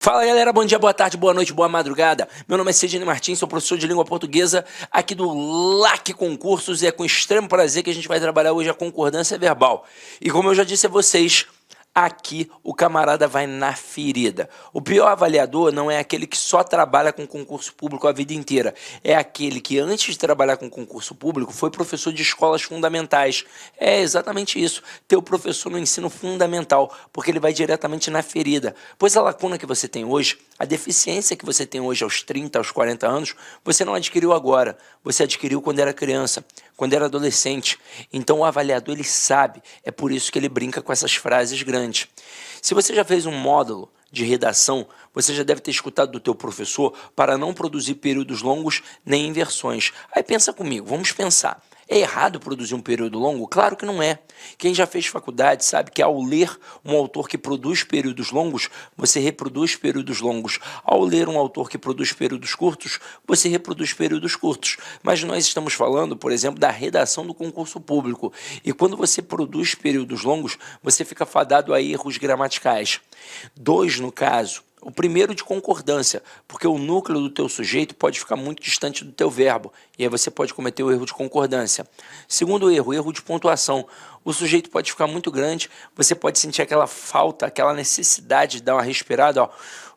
Fala galera, bom dia, boa tarde, boa noite, boa madrugada. Meu nome é Sidney Martins, sou professor de língua portuguesa aqui do LAC Concursos e é com extremo prazer que a gente vai trabalhar hoje a concordância verbal. E como eu já disse a vocês, aqui o camarada vai na ferida. O pior avaliador não é aquele que só trabalha com concurso público a vida inteira. É aquele que antes de trabalhar com concurso público foi professor de escolas fundamentais. É exatamente isso, ter o professor no ensino fundamental, porque ele vai diretamente na ferida. Pois a lacuna que você tem hoje, a deficiência que você tem hoje aos 30, aos 40 anos, você não adquiriu agora, você adquiriu quando era criança, quando era adolescente. Então o avaliador ele sabe, é por isso que ele brinca com essas frases grandes. Se você já fez um módulo de redação, você já deve ter escutado do teu professor para não produzir períodos longos nem inversões. Aí pensa comigo, vamos pensar. É errado produzir um período longo? Claro que não é. Quem já fez faculdade sabe que ao ler um autor que produz períodos longos, você reproduz períodos longos. Ao ler um autor que produz períodos curtos, você reproduz períodos curtos. Mas nós estamos falando, por exemplo, da redação do concurso público. E quando você produz períodos longos, você fica fadado a erros gramaticais. Dois, no caso. O primeiro de concordância, porque o núcleo do teu sujeito pode ficar muito distante do teu verbo, e aí você pode cometer o erro de concordância. Segundo erro, erro de pontuação. O sujeito pode ficar muito grande, você pode sentir aquela falta, aquela necessidade de dar uma respirada, ó.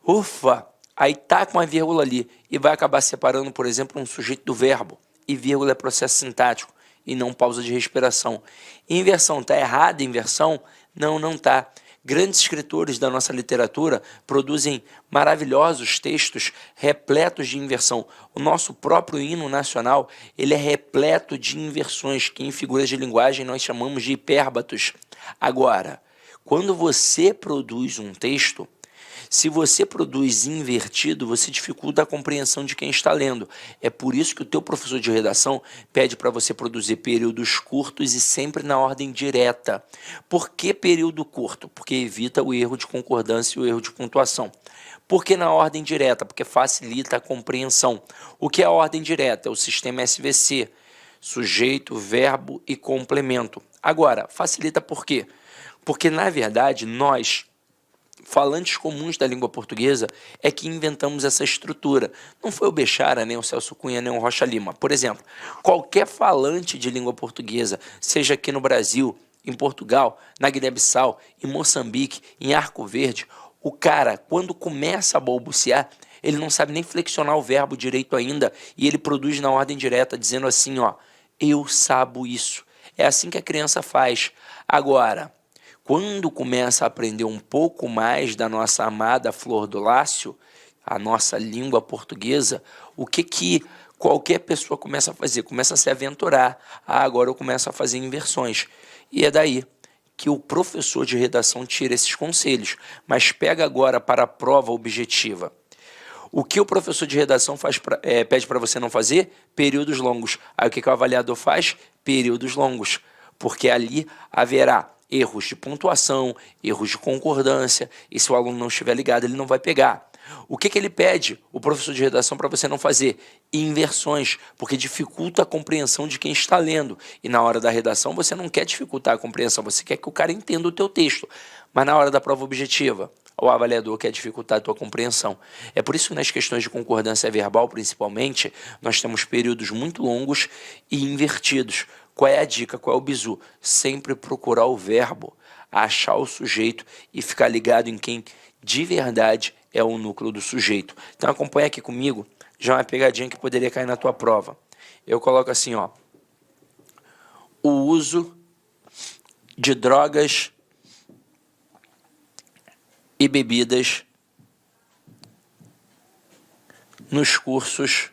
Ufa! Aí tá com uma vírgula ali, e vai acabar separando, por exemplo, um sujeito do verbo, e vírgula é processo sintático, e não pausa de respiração. Inversão, tá errada a inversão? Não, não tá. Grandes escritores da nossa literatura produzem maravilhosos textos repletos de inversão. O nosso próprio hino nacional, ele é repleto de inversões, que em figuras de linguagem nós chamamos de hipérbatos. Agora, quando você produz um texto, se você produz invertido, você dificulta a compreensão de quem está lendo. É por isso que o teu professor de redação pede para você produzir períodos curtos e sempre na ordem direta. Por que período curto? Porque evita o erro de concordância e o erro de pontuação. Por que na ordem direta? Porque facilita a compreensão. O que é a ordem direta? É o sistema SVC, sujeito, verbo e complemento. Agora, facilita por quê? Porque, na verdade, nós, falantes comuns da língua portuguesa, é que inventamos essa estrutura. Não foi o Bechara, nem o Celso Cunha, nem o Rocha Lima. Por exemplo, qualquer falante de língua portuguesa, seja aqui no Brasil, em Portugal, na Guiné-Bissau, em Moçambique, em Arco Verde, o cara, quando começa a balbuciar, ele não sabe nem flexionar o verbo direito ainda, e ele produz na ordem direta, dizendo assim, ó, eu sabo isso. É assim que a criança faz. Agora, quando começa a aprender um pouco mais da nossa amada Flor do Lácio, a nossa língua portuguesa, o que qualquer pessoa começa a fazer? Começa a se aventurar. Ah, agora eu começo a fazer inversões. E é daí que o professor de redação tira esses conselhos, mas pega agora para a prova objetiva. O que o professor de redação pede para você não fazer? Períodos longos. Aí o que o avaliador faz? Períodos longos, porque ali haverá erros de pontuação, erros de concordância, e se o aluno não estiver ligado, ele não vai pegar. O que ele pede, o professor de redação, para você não fazer? Inversões, porque dificulta a compreensão de quem está lendo. E na hora da redação, você não quer dificultar a compreensão, você quer que o cara entenda o teu texto. Mas na hora da prova objetiva, o avaliador quer dificultar a tua compreensão. É por isso que nas questões de concordância verbal, principalmente, nós temos períodos muito longos e invertidos. Qual é a dica? Qual é o bizu? Sempre procurar o verbo, achar o sujeito e ficar ligado em quem de verdade é o núcleo do sujeito. Então acompanha aqui comigo, já uma pegadinha que poderia cair na tua prova. Eu coloco assim, ó, o uso de drogas e bebidas nos cursos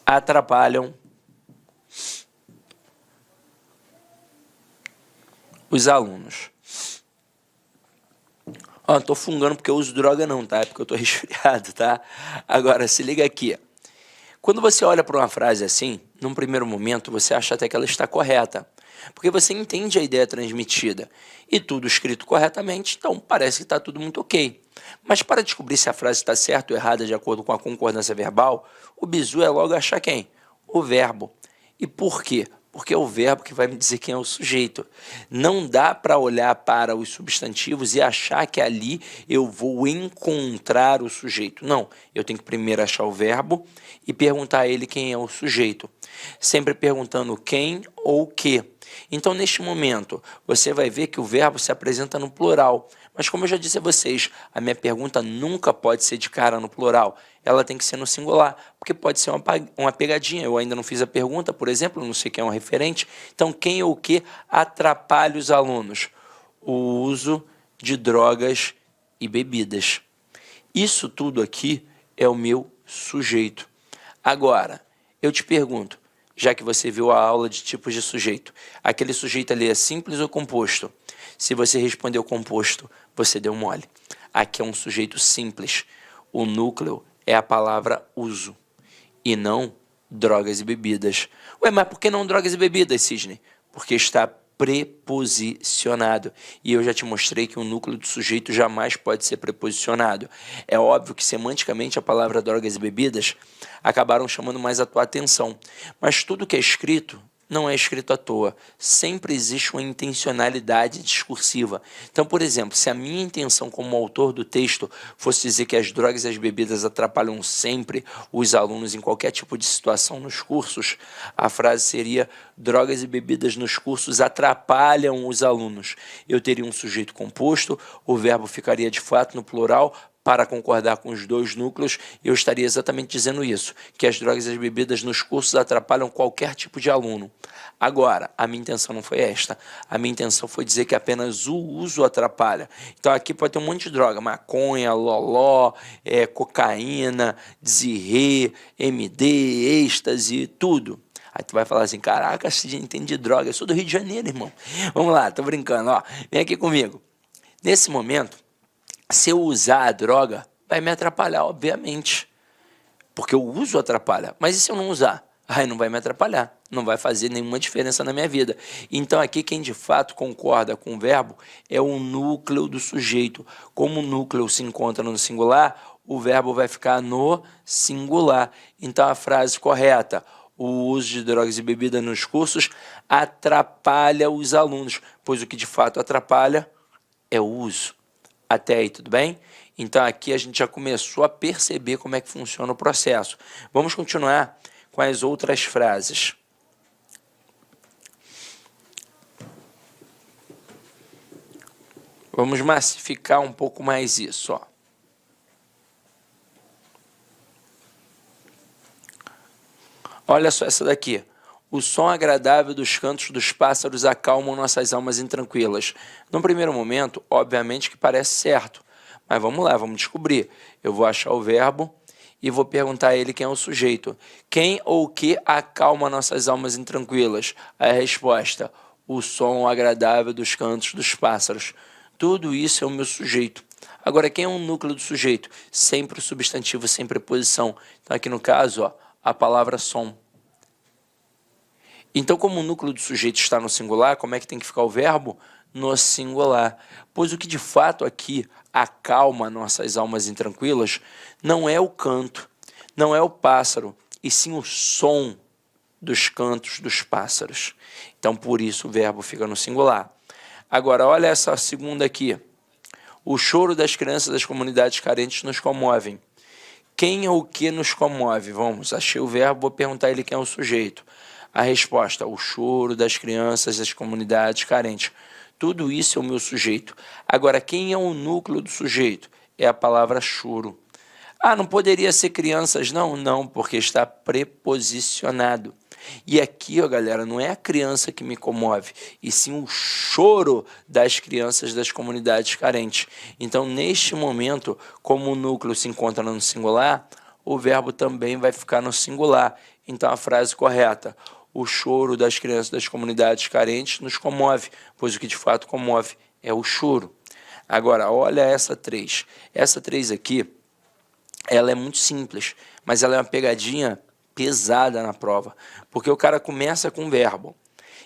atrapalham os alunos. Ó, não tô fungando porque eu uso droga não, tá? É porque eu tô resfriado, tá? Agora, se liga aqui. Quando você olha para uma frase assim, num primeiro momento, você acha até que ela está correta, porque você entende a ideia transmitida e tudo escrito corretamente, então parece que está tudo muito ok. Mas para descobrir se a frase está certa ou errada de acordo com a concordância verbal, o bizu é logo achar quem? O verbo. E por quê? porque é o verbo que vai me dizer quem é o sujeito. Não dá para olhar para os substantivos e achar que ali eu vou encontrar o sujeito. Não, eu tenho que primeiro achar o verbo e perguntar a ele quem é o sujeito. Sempre perguntando quem ou o que. Então, neste momento, você vai ver que o verbo se apresenta no plural. Mas, como eu já disse a vocês, a minha pergunta nunca pode ser de cara no plural. Ela tem que ser no singular, porque pode ser uma pegadinha. Eu ainda não fiz a pergunta, por exemplo, não sei quem é um referente. Então, quem ou o que atrapalha os alunos? O uso de drogas e bebidas. Isso tudo aqui é o meu sujeito. Agora, eu te pergunto, já que você viu a aula de tipos de sujeito, aquele sujeito ali é simples ou composto? Se você respondeu composto, você deu mole. Aqui é um sujeito simples. O núcleo é a palavra uso e não drogas e bebidas. Ué, mas por que não drogas e bebidas, Sidney? Porque está preposicionado. E eu já te mostrei que o núcleo do sujeito jamais pode ser preposicionado. É óbvio que semanticamente a palavra drogas e bebidas acabaram chamando mais a tua atenção. Mas tudo que é escrito não é escrito à toa. Sempre existe uma intencionalidade discursiva. Então, por exemplo, se a minha intenção como autor do texto fosse dizer que as drogas e as bebidas atrapalham sempre os alunos em qualquer tipo de situação nos cursos, a frase seria: drogas e bebidas nos cursos atrapalham os alunos. Eu teria um sujeito composto, o verbo ficaria de fato no plural. Para concordar com os dois núcleos, eu estaria exatamente dizendo isso, que as drogas e as bebidas nos cursos atrapalham qualquer tipo de aluno. Agora, a minha intenção não foi esta. A minha intenção foi dizer que apenas o uso atrapalha. Então aqui pode ter um monte de droga, maconha, loló, cocaína, zirê, MD, êxtase, tudo. Aí tu vai falar assim: caraca, você entende de droga, eu sou do Rio de Janeiro, irmão. Vamos lá, tô brincando, ó. Vem aqui comigo. Nesse momento, se eu usar a droga, vai me atrapalhar, obviamente. Porque o uso atrapalha. Mas e se eu não usar? Aí não vai me atrapalhar. Não vai fazer nenhuma diferença na minha vida. Então aqui quem de fato concorda com o verbo é o núcleo do sujeito. Como o núcleo se encontra no singular, o verbo vai ficar no singular. Então a frase correta: o uso de drogas e bebidas nos cursos atrapalha os alunos. Pois o que de fato atrapalha é o uso. Até aí, tudo bem? Então, aqui a gente já começou a perceber como é que funciona o processo. Vamos continuar com as outras frases. Vamos massificar um pouco mais isso, ó. Olha só essa daqui. O som agradável dos cantos dos pássaros acalmam nossas almas intranquilas. No primeiro momento, obviamente que parece certo. Mas vamos lá, vamos descobrir. Eu vou achar o verbo e vou perguntar a ele quem é o sujeito. Quem ou o que acalma nossas almas intranquilas? A resposta: o som agradável dos cantos dos pássaros. Tudo isso é o meu sujeito. Agora, quem é o núcleo do sujeito? Sempre o substantivo, sem preposição. Então, aqui no caso, ó, a palavra som. Então, como o núcleo do sujeito está no singular, como é que tem que ficar o verbo? No singular. Pois o que de fato aqui acalma nossas almas intranquilas não é o canto, não é o pássaro, e sim o som dos cantos dos pássaros. Então, por isso o verbo fica no singular. Agora, olha essa segunda aqui. O choro das crianças das comunidades carentes nos comovem. Quem ou o que nos comove? Vamos, achei o verbo, vou perguntar a ele quem é o sujeito. A resposta: o choro das crianças das comunidades carentes. Tudo isso é o meu sujeito. Agora, quem é o núcleo do sujeito? É a palavra choro. Ah, não poderia ser crianças? Não, não, porque está preposicionado. E aqui, ó, galera, não é a criança que me comove, e sim o choro das crianças das comunidades carentes. Então, neste momento, como o núcleo se encontra no singular, o verbo também vai ficar no singular. Então, a frase correta: o choro das crianças das comunidades carentes nos comove, pois o que de fato comove é o choro. Agora, olha essa 3. Essa 3 aqui, ela é muito simples, mas ela é uma pegadinha pesada na prova, porque o cara começa com verbo.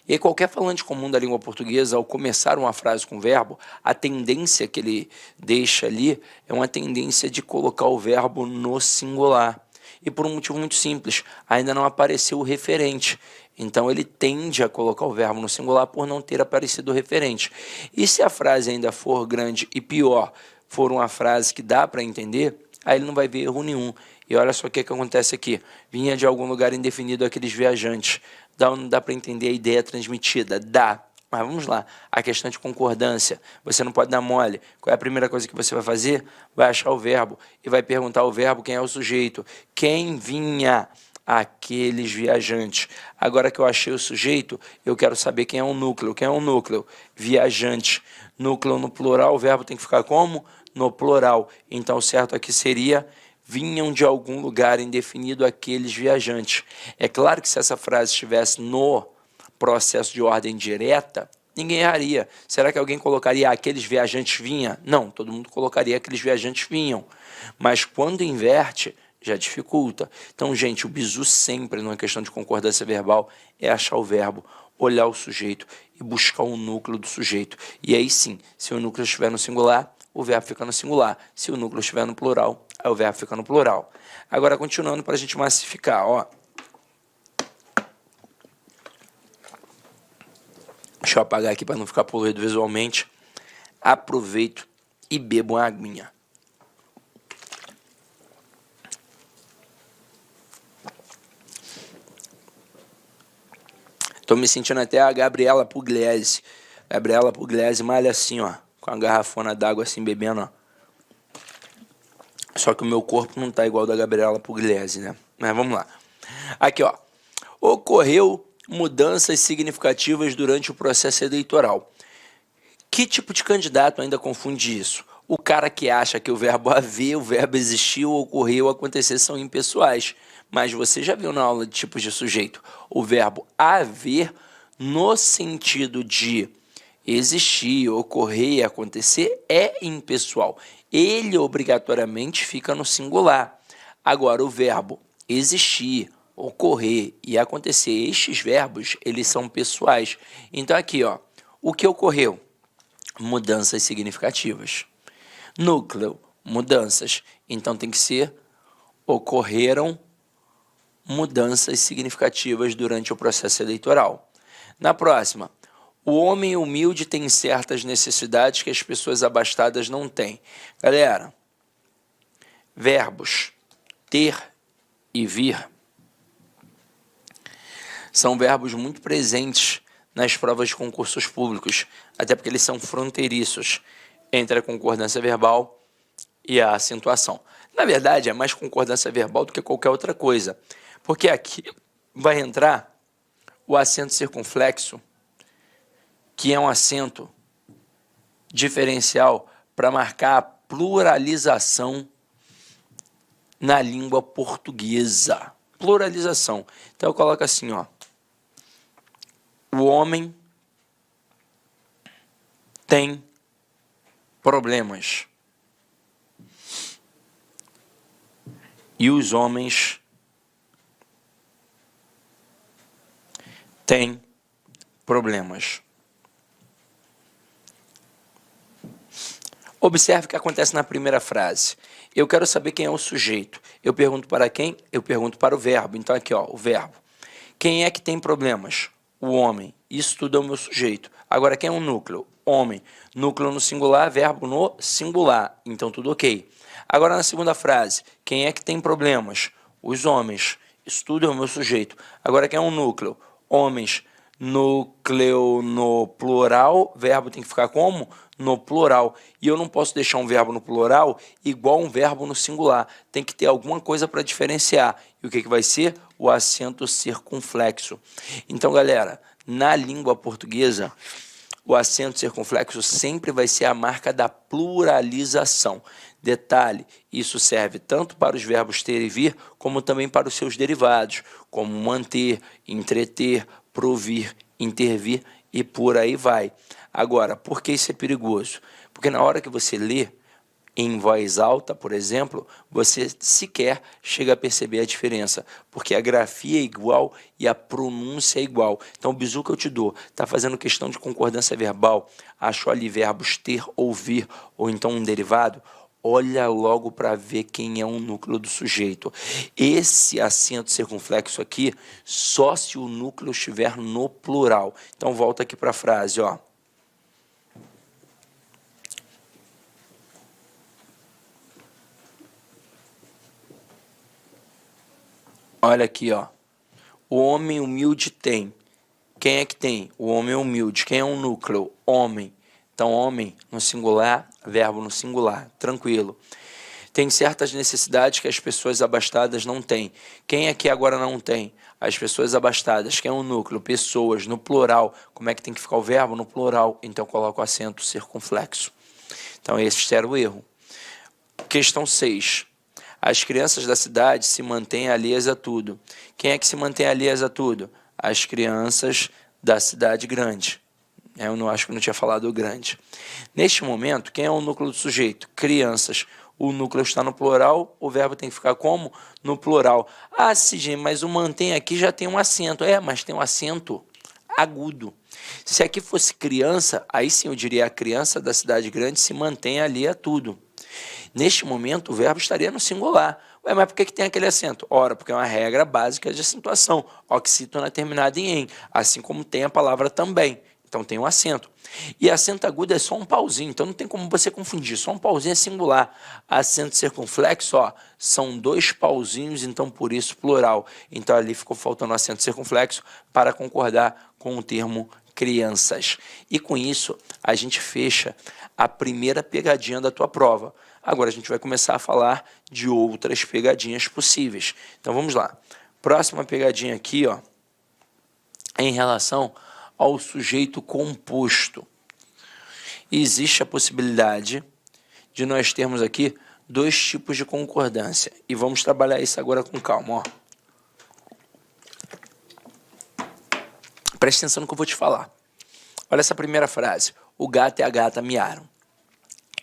E aí, qualquer falante comum da língua portuguesa, ao começar uma frase com verbo, a tendência que ele deixa ali é uma tendência de colocar o verbo no singular. E por um motivo muito simples, ainda não apareceu o referente. Então ele tende a colocar o verbo no singular por não ter aparecido o referente. E se a frase ainda for grande e pior, for uma frase que dá para entender, aí ele não vai ver erro nenhum. E olha só o que acontece aqui. Vinha de algum lugar indefinido aqueles viajantes. Dá ou não dá para entender a ideia transmitida? Dá. Mas vamos lá, a questão de concordância, você não pode dar mole. Qual é a primeira coisa que você vai fazer? Vai achar o verbo e vai perguntar ao verbo quem é o sujeito. Quem vinha? Aqueles viajantes. Agora que eu achei o sujeito, eu quero saber quem é o núcleo. Quem é o núcleo? Viajante. Núcleo no plural, o verbo tem que ficar como? No plural. Então o certo aqui seria: vinham de algum lugar indefinido aqueles viajantes. É claro que se essa frase estivesse no processo de ordem direta, ninguém erraria. Será que alguém colocaria aqueles viajantes vinham? Não, todo mundo colocaria aqueles viajantes vinham. Mas quando inverte, já dificulta. Então, gente, o bizu sempre, numa questão de concordância verbal, é achar o verbo, olhar o sujeito e buscar o núcleo do sujeito. E aí sim, se o núcleo estiver no singular, o verbo fica no singular. Se o núcleo estiver no plural, aí o verbo fica no plural. Agora, continuando para a gente massificar, ó. Deixa eu apagar aqui para não ficar poluído visualmente. Aproveito e bebo uma aguinha. Estou me sentindo até a Gabriela Pugliese. Gabriela Pugliese malha assim, ó, com a garrafona d'água assim, bebendo, ó. Só que o meu corpo não tá igual ao da Gabriela Pugliese, né? Mas vamos lá. Aqui, ó. Ocorreu mudanças significativas durante o processo eleitoral. Que tipo de candidato ainda confunde isso? O cara que acha que o verbo haver, o verbo existir, ocorrer ou acontecer são impessoais. Mas você já viu na aula de tipos de sujeito o verbo haver no sentido de existir, ocorrer e acontecer é impessoal. Ele obrigatoriamente fica no singular. Agora, o verbo existir, ocorrer e acontecer, estes verbos, eles são pessoais. Então aqui, ó, o que ocorreu? Mudanças significativas. Núcleo, mudanças. Então tem que ser ocorreram mudanças significativas durante o processo eleitoral. Na próxima, o homem humilde tem certas necessidades que as pessoas abastadas não têm. Galera, verbos ter e vir são verbos muito presentes nas provas de concursos públicos, até porque eles são fronteiriços entre a concordância verbal e a acentuação. Na verdade, é mais concordância verbal do que qualquer outra coisa, porque aqui vai entrar o acento circunflexo, que é um acento diferencial para marcar a pluralização na língua portuguesa. Pluralização. Então eu coloco assim, ó. O homem tem problemas. E os homens têm problemas. Observe o que acontece na primeira frase. Eu quero saber quem é o sujeito. Eu pergunto para quem? Eu pergunto para o verbo. Então aqui, ó, o verbo. Quem é que tem problemas? O homem. Isso tudo é o meu sujeito. Agora, quem é o núcleo? Homem. Núcleo no singular, verbo no singular. Então, tudo ok. Agora, na segunda frase, quem é que tem problemas? Os homens. Isso tudo é o meu sujeito. Agora, quem é o núcleo? Homens. Núcleo no plural, verbo tem que ficar como? No plural. E eu não posso deixar um verbo no plural igual um verbo no singular. Tem que ter alguma coisa para diferenciar. E o que vai ser? O acento circunflexo. Então, galera, na língua portuguesa, o acento circunflexo sempre vai ser a marca da pluralização. Detalhe, isso serve tanto para os verbos ter e vir, como também para os seus derivados, como manter, entreter, provir, intervir e por aí vai. Agora, por que isso é perigoso? Porque na hora que você lê em voz alta, por exemplo, você sequer chega a perceber a diferença, porque a grafia é igual e a pronúncia é igual. Então, o bizu que eu te dou, está fazendo questão de concordância verbal, achou ali verbos ter ou vir, ou então um derivado, olha logo para ver quem é o núcleo do sujeito. Esse acento circunflexo aqui, só se o núcleo estiver no plural. Então, volta aqui para a frase, ó. Olha aqui, ó. O homem humilde tem. Quem é que tem? O homem humilde. Quem é o núcleo? Homem. Então, homem no singular, verbo no singular. Tranquilo. Tem certas necessidades que as pessoas abastadas não têm. Quem aqui agora não tem? As pessoas abastadas. Quem é o núcleo? Pessoas. No plural. Como é que tem que ficar o verbo? No plural. Então, coloca o acento circunflexo. Então, esse era o erro. Questão 6. As crianças da cidade se mantêm alheias a tudo. Quem é que se mantém alheias a tudo? As crianças da cidade grande. Eu não acho que não tinha falado o grande. Neste momento, quem é o núcleo do sujeito? Crianças. O núcleo está no plural, o verbo tem que ficar como? No plural. Ah, Sidney, mas o mantém aqui já tem um acento. Mas tem um acento agudo. Se aqui fosse criança, aí sim eu diria a criança da cidade grande se mantém ali a tudo. Neste momento, o verbo estaria no singular. Mas por que tem aquele acento? Ora, porque é uma regra básica de acentuação. Oxítona terminada em "em", assim como tem a palavra também. Então, tem um acento. E acento agudo é só um pauzinho, então não tem como você confundir. Só um pauzinho é singular. Acento circunflexo, ó, são 2 pauzinhos, então por isso plural. Então, ali ficou faltando acento circunflexo para concordar com o termo crianças. E com isso, a gente fecha a primeira pegadinha da tua prova. Agora a gente vai começar a falar de outras pegadinhas possíveis. Então vamos lá. Próxima pegadinha aqui, ó, é em relação ao sujeito composto. Existe a possibilidade de nós termos aqui 2 tipos de concordância. E vamos trabalhar isso agora com calma, ó. Presta atenção no que eu vou te falar. Olha essa primeira frase. O gato e a gata miaram.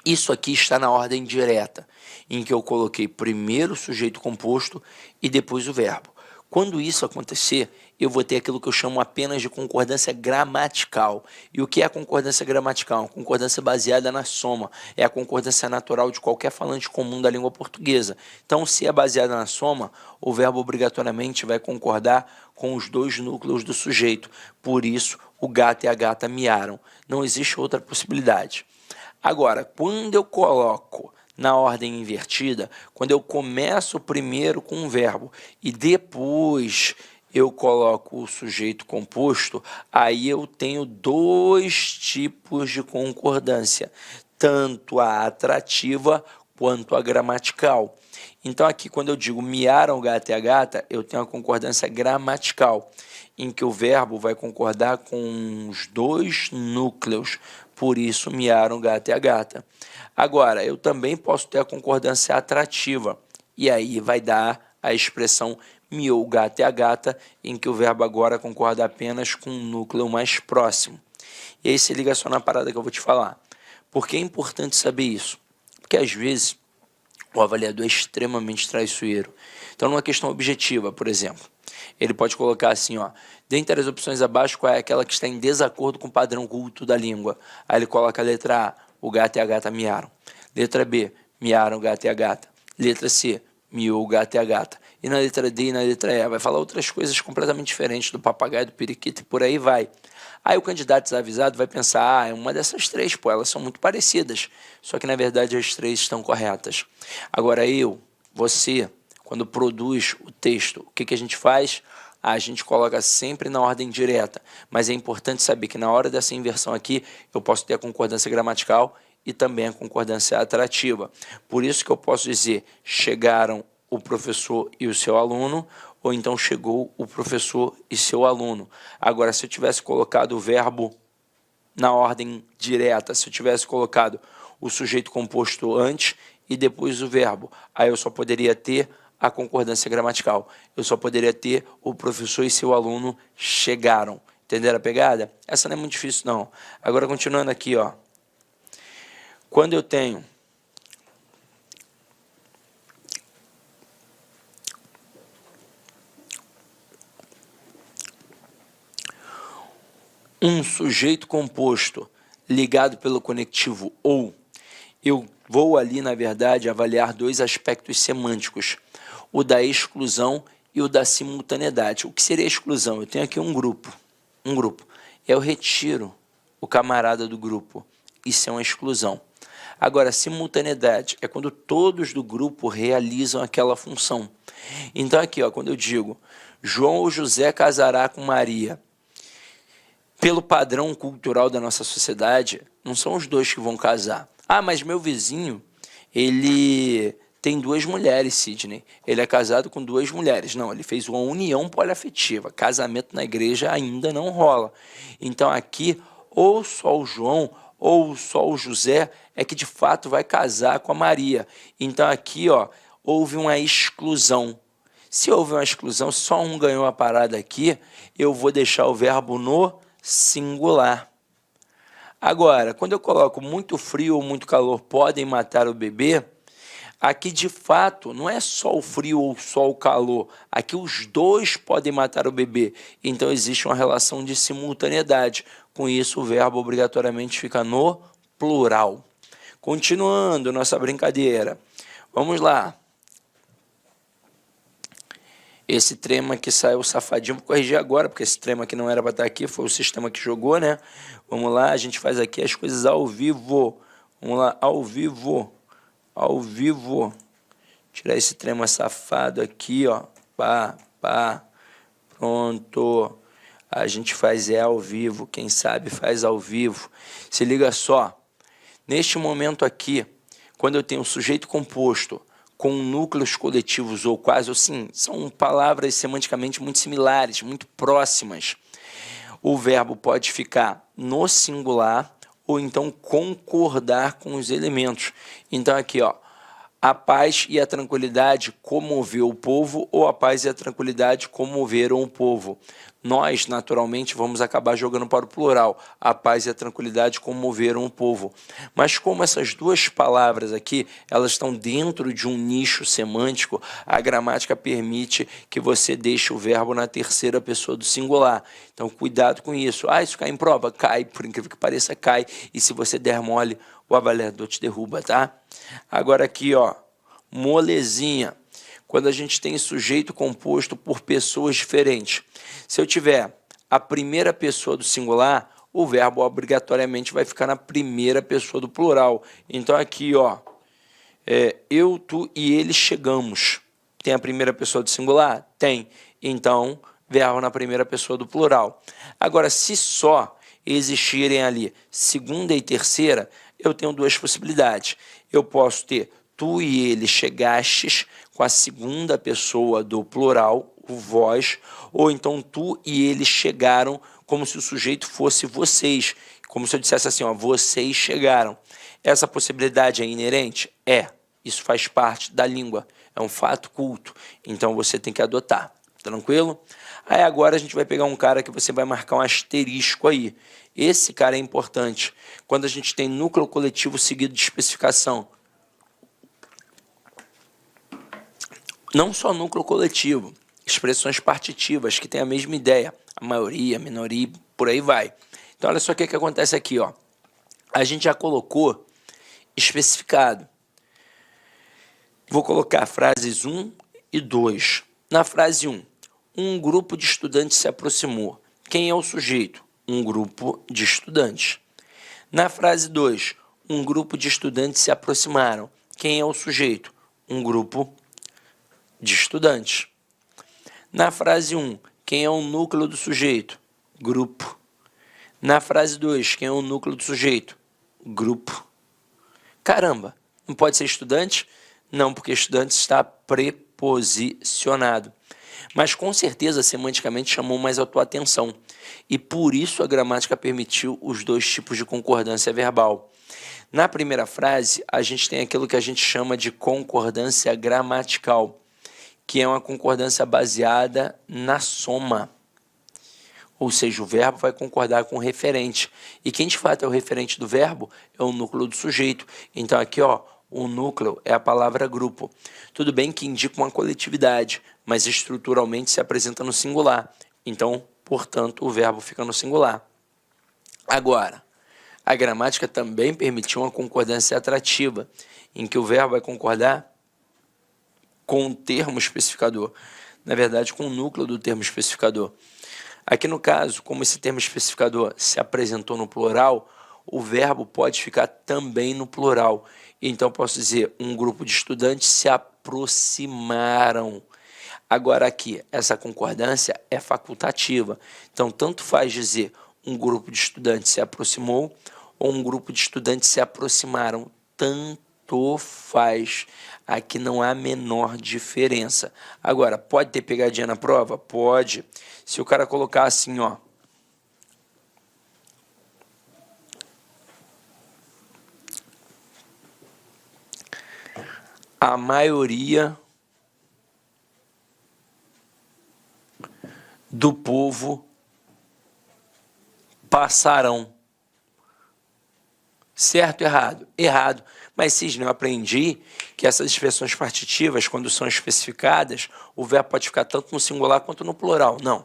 Isso aqui está na ordem direta, em que eu coloquei primeiro o sujeito composto e depois o verbo. Quando isso acontecer, eu vou ter aquilo que eu chamo apenas de concordância gramatical. E o que é a concordância gramatical? Uma concordância baseada na soma. É a concordância natural de qualquer falante comum da língua portuguesa. Então, se é baseada na soma, o verbo obrigatoriamente vai concordar com os 2 núcleos do sujeito. Por isso, o gato e a gata miaram. Não existe outra possibilidade. Agora, quando eu coloco na ordem invertida, quando eu começo primeiro com um verbo e depois eu coloco o sujeito composto, aí eu tenho 2 tipos de concordância, tanto a atrativa quanto a gramatical. Então aqui quando eu digo miaram o gato e a gata, eu tenho a concordância gramatical, em que o verbo vai concordar com os 2 núcleos, por isso miaram o gato e a gata. Agora, eu também posso ter a concordância atrativa, e aí vai dar a expressão miou o gato e a gata, em que o verbo agora concorda apenas com o núcleo mais próximo. E aí se liga só na parada que eu vou te falar. Por que é importante saber isso? Porque às vezes o avaliador é extremamente traiçoeiro. Então, numa questão objetiva, por exemplo, ele pode colocar assim, ó, dentre as opções abaixo, qual é aquela que está em desacordo com o padrão culto da língua? Aí ele coloca a letra A, o gato e a gata miaram. Letra B, miaram o gato e a gata. Letra C, miou o gato e a gata. E na letra D e na letra E, vai falar outras coisas completamente diferentes do papagaio, do periquito e por aí vai. Aí o candidato desavisado vai pensar, é uma dessas 3, pô, elas são muito parecidas. Só que na verdade as 3 estão corretas. Agora você, quando produz o texto, o que a gente faz? A gente coloca sempre na ordem direta, mas é importante saber que na hora dessa inversão aqui, eu posso ter a concordância gramatical e também a concordância atrativa. Por isso que eu posso dizer, chegaram o professor e o seu aluno, ou então chegou o professor e seu aluno. Agora, se eu tivesse colocado o verbo na ordem direta, se eu tivesse colocado o sujeito composto antes e depois o verbo, aí eu só poderia ter a concordância gramatical. Eu só poderia ter o professor e seu aluno chegaram. Entenderam a pegada? Essa não é muito difícil, não. Agora, continuando aqui, ó. Quando eu tenho um sujeito composto ligado pelo conectivo ou, eu vou ali, na verdade, avaliar dois aspectos semânticos, o da exclusão e o da simultaneidade. O que seria exclusão? Eu tenho aqui um grupo. Eu retiro o camarada do grupo. Isso é uma exclusão. Agora, simultaneidade é quando todos do grupo realizam aquela função. Então, aqui, ó, quando eu digo João ou José casará com Maria, pelo padrão cultural da nossa sociedade, não são os dois que vão casar. Ah, mas meu vizinho, ele tem duas mulheres, Sidney. Ele é casado com duas mulheres. Não, ele fez uma união poliafetiva. Casamento na igreja ainda não rola. Então, aqui, ou só o João ou só o José é que de fato vai casar com a Maria. Então, aqui, ó, houve uma exclusão. Se houve uma exclusão, só um ganhou a parada aqui, eu vou deixar o verbo no singular. Agora, quando eu coloco muito frio ou muito calor podem matar o bebê, aqui de fato não é só o frio ou só o calor, aqui os dois podem matar o bebê. Então existe uma relação de simultaneidade. Com isso o verbo obrigatoriamente fica no plural. Continuando nossa brincadeira, vamos lá. Esse trema aqui saiu safadinho, vou corrigir agora, porque esse trema aqui não era para estar aqui, foi o sistema que jogou, né? Vamos lá, a gente faz aqui as coisas ao vivo. Vamos lá, ao vivo. Tirar esse trema safado aqui, ó. Pá. Pronto. A gente faz ao vivo, quem sabe faz ao vivo. Se liga só. Neste momento aqui, quando eu tenho um sujeito composto com núcleos coletivos ou quase assim, são palavras semanticamente muito similares, muito próximas. O verbo pode ficar no singular ou então concordar com os elementos. Então aqui, ó, a paz e a tranquilidade comoveu o povo ou a paz e a tranquilidade comoveram o povo. Nós, naturalmente, vamos acabar jogando para o plural. A paz e a tranquilidade comoveram o povo. Mas como essas duas palavras aqui, elas estão dentro de um nicho semântico, a gramática permite que você deixe o verbo na terceira pessoa do singular. Então, cuidado com isso. Ah, isso cai em prova? Cai, por incrível que pareça, cai. E se você der mole, o avaliador te derruba, tá? Agora aqui, ó, molezinha. Quando a gente tem sujeito composto por pessoas diferentes. Se eu tiver a primeira pessoa do singular, o verbo obrigatoriamente vai ficar na primeira pessoa do plural. Então aqui, ó, eu, tu e ele chegamos. Tem a primeira pessoa do singular? Tem. Então, verbo na primeira pessoa do plural. Agora, se só existirem ali segunda e terceira, eu tenho duas possibilidades. Eu posso ter tu e ele chegastes com a segunda pessoa do plural, o vós, ou então tu e eles chegaram como se o sujeito fosse vocês, como se eu dissesse assim, ó, vocês chegaram. Essa possibilidade é inerente? É. Isso faz parte da língua, é um fato culto, então você tem que adotar, tranquilo? Aí agora a gente vai pegar um cara que você vai marcar um asterisco aí. Esse cara é importante, quando a gente tem núcleo coletivo seguido de especificação. Não só núcleo coletivo, expressões partitivas que têm a mesma ideia, a maioria, a minoria, por aí vai. Então, olha só o que acontece aqui, ó. A gente já colocou especificado. Vou colocar frases 1 e 2. Na frase 1, um grupo de estudantes se aproximou. Quem é o sujeito? Um grupo de estudantes. Na frase 2, um grupo de estudantes se aproximaram. Quem é o sujeito? Um grupo de estudantes. Na frase 1, quem é o núcleo do sujeito? Grupo. Na frase 2, quem é o núcleo do sujeito? Grupo. Caramba, não pode ser estudante? Não, porque estudante está preposicionado. Mas com certeza, semanticamente, chamou mais a tua atenção. E por isso a gramática permitiu os dois tipos de concordância verbal. Na primeira frase, a gente tem aquilo que a gente chama de concordância gramatical, que é uma concordância baseada na soma. Ou seja, o verbo vai concordar com o referente. E quem de fato é o referente do verbo é o núcleo do sujeito. Então aqui, ó, o núcleo é a palavra grupo. Tudo bem que indica uma coletividade, mas estruturalmente se apresenta no singular. Então, portanto, o verbo fica no singular. Agora, A gramática também permitiu uma concordância atrativa, em que o verbo vai concordar com o termo especificador, na verdade, com o núcleo do termo especificador. Aqui no caso, como esse termo especificador se apresentou no plural, o verbo pode ficar também no plural. Então, posso dizer, um grupo de estudantes se aproximaram. Agora aqui, essa concordância é facultativa. Então, tanto faz dizer um grupo de estudantes se aproximou ou um grupo de estudantes se aproximaram. Tanto faz. Aqui não há a menor diferença. Agora, pode ter pegadinha na prova? Pode. Se o cara colocar assim, ó. A maioria do povo passarão. Certo ou errado? Errado. Mas, Cisne, eu aprendi que essas expressões partitivas, quando são especificadas, o verbo pode ficar tanto no singular quanto no plural. Não.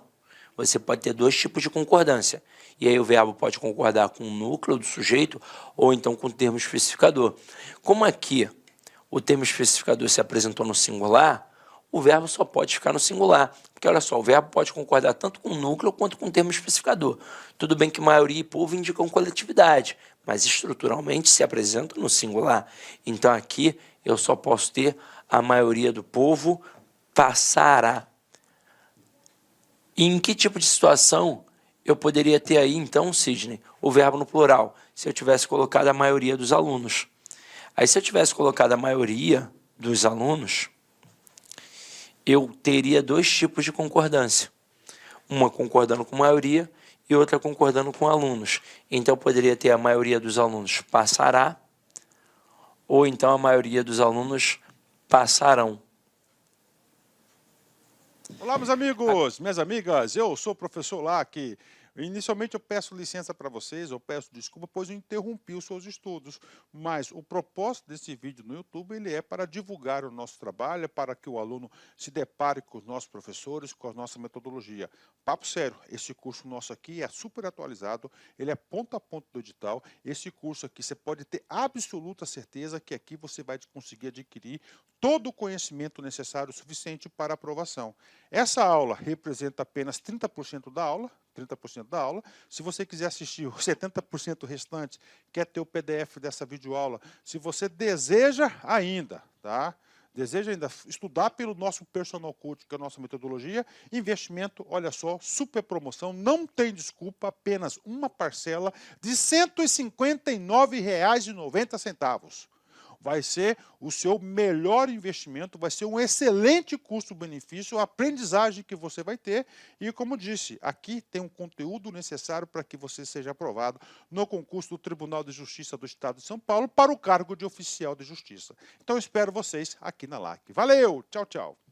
Você pode ter dois tipos de concordância. E aí o verbo pode concordar com o núcleo do sujeito ou então com o termo especificador. Como aqui o termo especificador se apresentou no singular, o verbo só pode ficar no singular. Porque, olha só, o verbo pode concordar tanto com o núcleo quanto com o termo especificador. Tudo bem que maioria e povo indicam coletividade, mas estruturalmente se apresenta no singular. Então, aqui eu só posso ter a maioria do povo passará. E em que tipo de situação eu poderia ter aí, então, Cisne, o verbo no plural? Se eu tivesse colocado a maioria dos alunos. Aí, se eu tivesse colocado a maioria dos alunos, eu teria dois tipos de concordância. Uma concordando com maioria e outra concordando com alunos. Então, eu poderia ter a maioria dos alunos passará, ou então a maioria dos alunos passarão. Olá, meus amigos, minhas amigas, eu sou o professor Lac. Inicialmente eu peço licença para vocês, eu peço desculpa, pois eu interrompi os seus estudos, mas o propósito desse vídeo no YouTube ele é para divulgar o nosso trabalho, para que o aluno se depare com os nossos professores, com a nossa metodologia. Papo sério, esse curso nosso aqui é super atualizado, ele é ponto a ponto do edital. Esse curso aqui você pode ter absoluta certeza que aqui você vai conseguir adquirir todo o conhecimento necessário suficiente para aprovação. Essa aula representa apenas 30% da aula, 30% da aula. Se você quiser assistir os 70% restante, quer ter o PDF dessa videoaula, se você deseja ainda, tá? Deseja ainda estudar pelo nosso Personal Coach, que é a nossa metodologia, investimento, olha só, super promoção, não tem desculpa, apenas uma parcela de R$ 159,90. Vai ser o seu melhor investimento, vai ser um excelente custo-benefício, a aprendizagem que você vai ter. E, como disse, aqui tem um conteúdo necessário para que você seja aprovado no concurso do Tribunal de Justiça do Estado de São Paulo para o cargo de oficial de justiça. Então, eu espero vocês aqui na LAC. Valeu! Tchau, tchau!